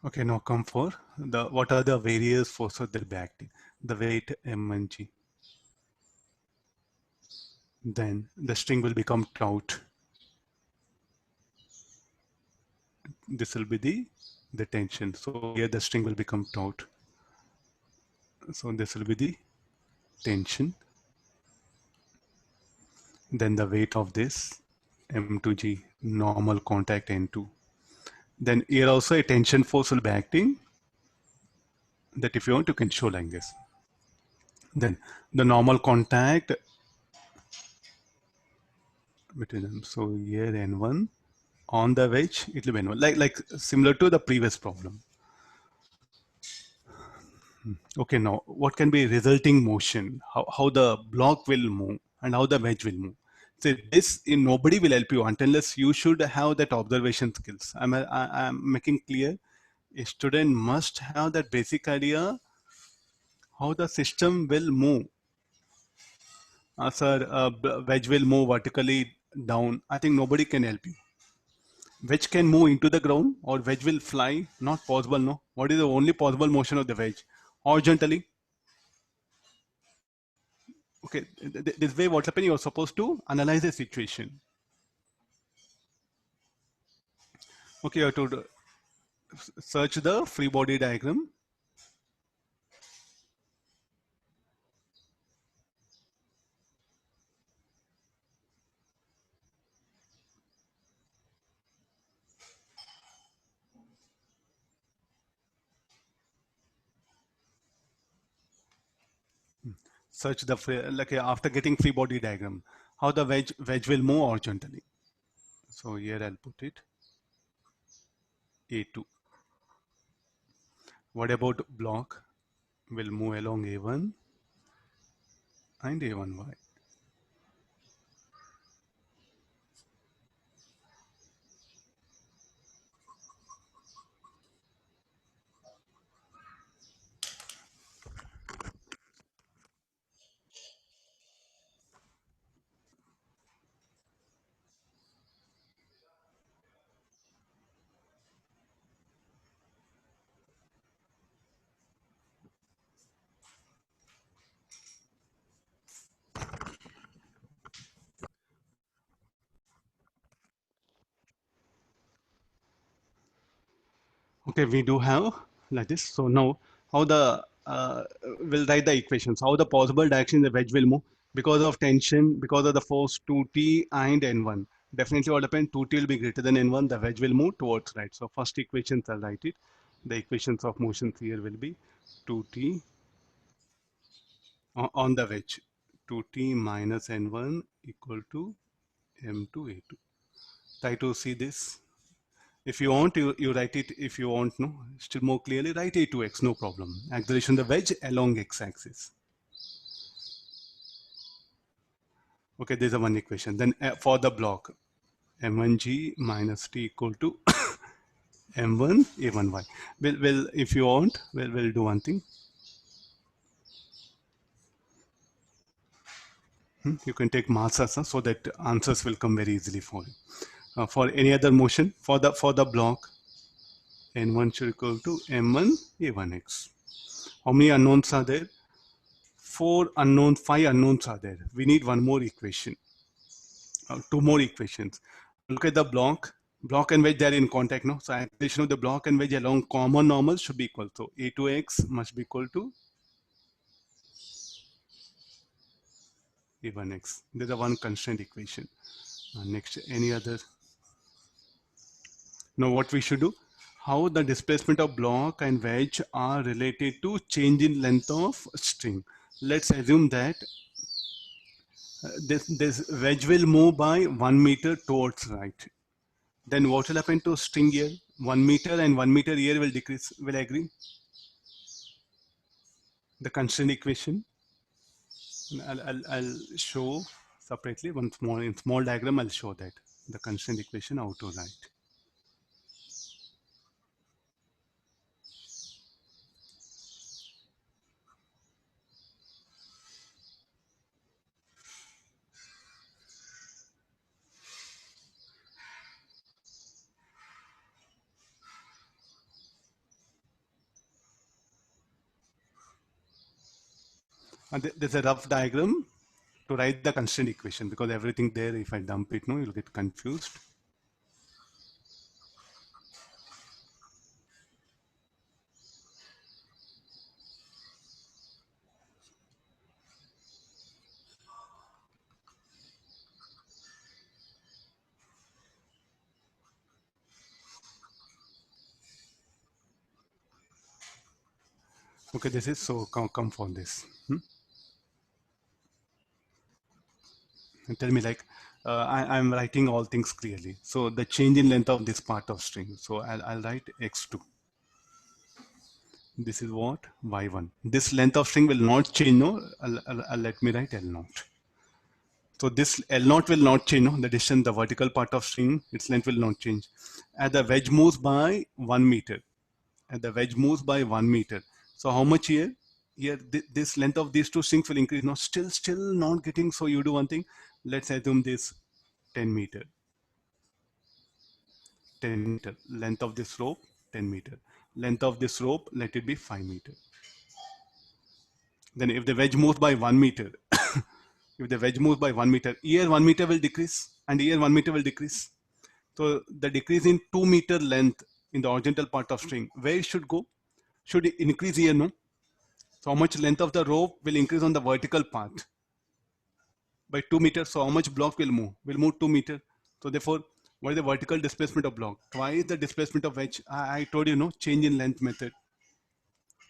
Okay, now come for the what are the various forces that will be acting? The weight m and g. Then the string will become taut. This will be the tension. So here the string will become taut. So this will be the tension. Then the weight of this m to g, normal contact n2. Then here also a tension force will be acting, that if you want you can show like this. Then the normal contact between them. So here n1 on the wedge it will be n1, like similar to the previous problem. Okay, now what can be resulting motion? How the block will move and how the wedge will move. So this in nobody will help you unless you should have that observation skills. I'm making clear. A student must have that basic idea how the system will move. Sir, wedge will move vertically down. I think nobody can help you. Wedge can move into the ground or wedge will fly. Not possible, no. What is the only possible motion of the wedge? Horizontally. Okay, this way what's happening, you're supposed to analyze the situation. Okay, you have to search the free body diagram. Search the like after getting free body diagram, how the wedge will move horizontally. So here I'll put it A2. What about block? Will move along A1 and A1Y. Okay, we do have like this. So now how the we'll write the equations. How the possible direction the wedge will move because of tension, because of the force 2t and n1. Definitely what happened, 2t will be greater than n1, the wedge will move towards right. So first equations I'll write it. The equations of motion here will be 2t on the wedge. 2t minus n1 equal to m2 a2. Try to see this. If you want, you write it. If you want, no, still more clearly, write a2x, no problem. Acceleration of the wedge along x-axis. Okay, there's a one equation. Then for the block, m1g minus t equal to m1 a1y. Well, if you want, we'll do one thing. You can take mass as so that answers will come very easily for you. For any other motion, for the block, n1 should equal to m1 a1x. How many unknowns are there? Five unknowns are there. We need one more equation, two more equations. Look at the block and wedge, they are in contact, no? So acceleration of the block and wedge along common normals should be equal. So a2x must be equal to a1x. There's a one constraint equation. Next, any other? Now what we should do? How the displacement of block and wedge are related to change in length of string. Let's assume that this wedge will move by 1 meter towards right. Then what will happen to string here? 1 meter and 1 meter here will decrease. Will I agree? The constraint equation. I'll show separately. One small in small diagram. I'll show that the constraint equation how to write. And there's a rough diagram to write the constraint equation, because everything there, if I dump it, no, you'll get confused. Okay, this is so come for this. And tell me, like, I'm writing all things clearly. So the change in length of this part of string. So I'll write x2. This is what? y1. This length of string will not change, no? Let me write L0. So this L0 will not change, no? The distance, the vertical part of string, its length will not change. As the wedge moves by 1 meter. As the wedge moves by 1 meter. So how much here? Here, this length of these two strings will increase. No, still not getting. So you do one thing. Let's assume this 10 meter. 10 meter. Length of this rope, 10 meter. Length of this rope, let it be 5 meter. Then if the wedge moves by 1 meter, if the wedge moves by 1 meter, here 1 meter will decrease and here 1 meter will decrease. So the decrease in 2 meter length in the horizontal part of string, where it should go? Should it increase here, no? So how much length of the rope will increase on the vertical part? By 2 meters. So how much block will move? Will move 2 meters. So therefore, what is the vertical displacement of block? Twice the displacement of wedge. I told you, no, change in length method.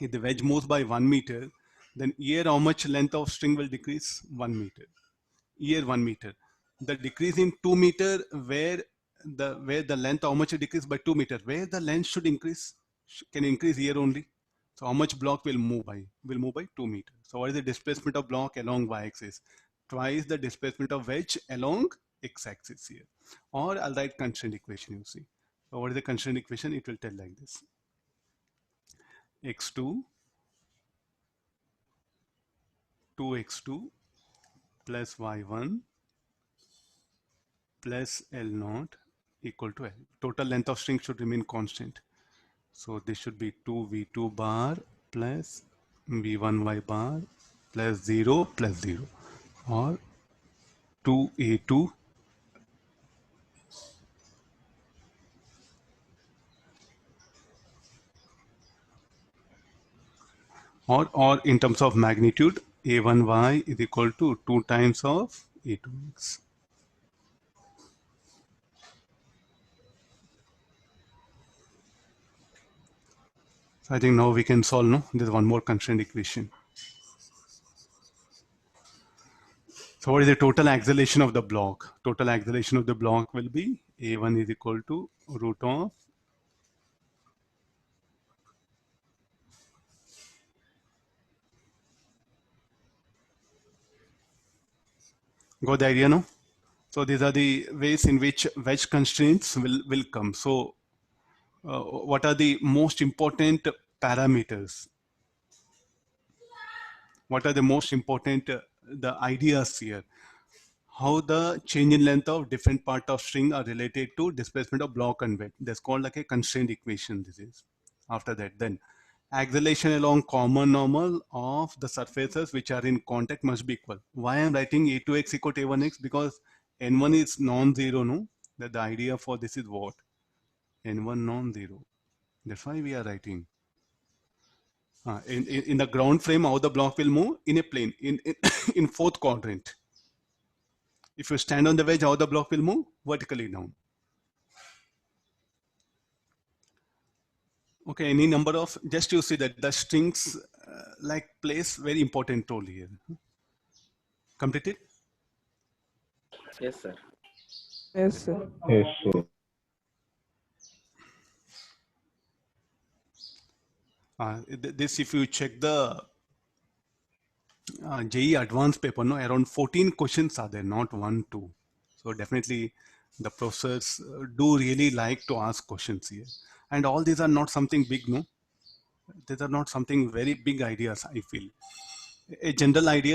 If the wedge moves by 1 meter, then here how much length of string will decrease? 1 meter. Here 1 meter. The decrease in 2 meter, where the length, how much it decrease by 2 meter, where the length should increase, can increase here only. So how much block will move by? Will move by 2 meters. So what is the displacement of block along y-axis? Twice the displacement of wedge along x-axis here. Or I'll write constraint equation, you see. So what is the constraint equation? It will tell like this. x2, 2x2 plus y1 plus L0 equal to L. Total length of string should remain constant. So this should be 2v2 bar plus v1y bar plus 0 plus 0, or 2a2 or in terms of magnitude, a1y is equal to 2 times of a2x. So I think now we can solve, no? There's one more constraint equation. So what is the total acceleration of the block? Total acceleration of the block will be a1 is equal to root of got the idea, no? So these are the ways in which wedge constraints will come. So what are the most important parameters? What are the most important the ideas here? How the change in length of different part of string are related to displacement of block and wedge. That's called like a constraint equation. This is after that. Then acceleration along common normal of the surfaces which are in contact must be equal. Why I'm writing a2x equal to a1x? Because n1 is non-zero, no? That the idea for this is what? n1 non-zero. That's why we are writing. In the ground frame, how the block will move? In a plane, in fourth quadrant. If you stand on the wedge, how the block will move? Vertically down. Okay, any number of, just you see that the strings like plays very important role here. Completed? Yes, sir. Yes, sir. Yes, sir. This, if you check the JEE advanced paper, no, around 14 questions are there, not 1, 2. So definitely the professors do really like to ask questions here. And all these are not something big, no? These are not something very big ideas, I feel. A general idea